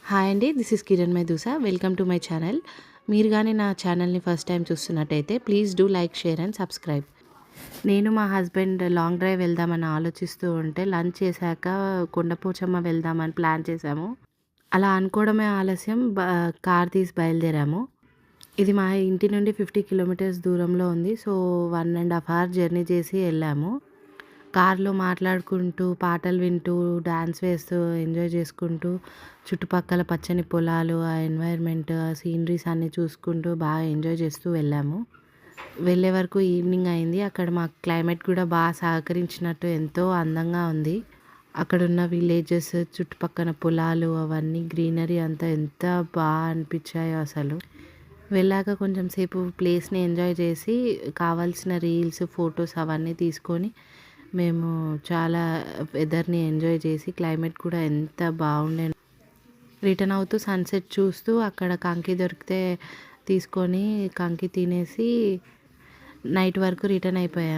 Hi అండి. This is Kiran మైదూసా. Welcome to my channel. మీరు కానీ నా ఛానల్ని ఫస్ట్ టైం చూస్తున్నట్టయితే please do like, share and subscribe. నేను మా హస్బెండ్ లాంగ్ డ్రైవ్ వెళ్దామని ఆలోచిస్తూ ఉంటే లంచ్ చేశాక కొండపోచమ్మ వెళ్దామని ప్లాన్ చేశాము. అలా అనుకోవడమే ఆలస్యం కార్ తీసి బయలుదేరాము. ఇది మా ఇంటి నుండి 50 కిలోమీటర్స్ దూరంలో ఉంది. సో 1.5 అవర్ జర్నీ చేసి వెళ్ళాము. కార్లో మాట్లాడుకుంటూ, పాటలు వింటూ, డాన్స్ వేస్తూ, ఎంజాయ్ చేసుకుంటూ, చుట్టుపక్కల పచ్చని పొలాలు, ఆ ఎన్వైర్న్మెంట్, ఆ సీనరీస్ అన్నీ చూసుకుంటూ బాగా ఎంజాయ్ చేస్తూ వెళ్ళాము. వెళ్ళే వరకు ఈవినింగ్ అయింది. అక్కడ మాకు క్లైమేట్ కూడా బాగా సహకరించినట్టు ఎంతో అందంగా ఉంది. అక్కడున్న విలేజెస్, చుట్టుపక్కన పొలాలు, అవన్నీ గ్రీనరీ అంతా ఎంత బాగా అనిపించాయో అసలు. వెళ్ళాక కొంచెం సేపు ప్లేస్ని ఎంజాయ్ చేసి కావాల్సిన రీల్స్, ఫొటోస్ అవన్నీ తీసుకొని మేము చాలా వెదర్ని ఎంజాయ్ చేసి క్లైమేట్ కూడా ఎంత బాగుండే. రిటర్న్ అవుతూ సన్సెట్ చూస్తూ అక్కడ కంకి దొరికితే తీసుకొని కంకి తినేసి నైట్ వరకు రిటర్న్ అయిపోయాను.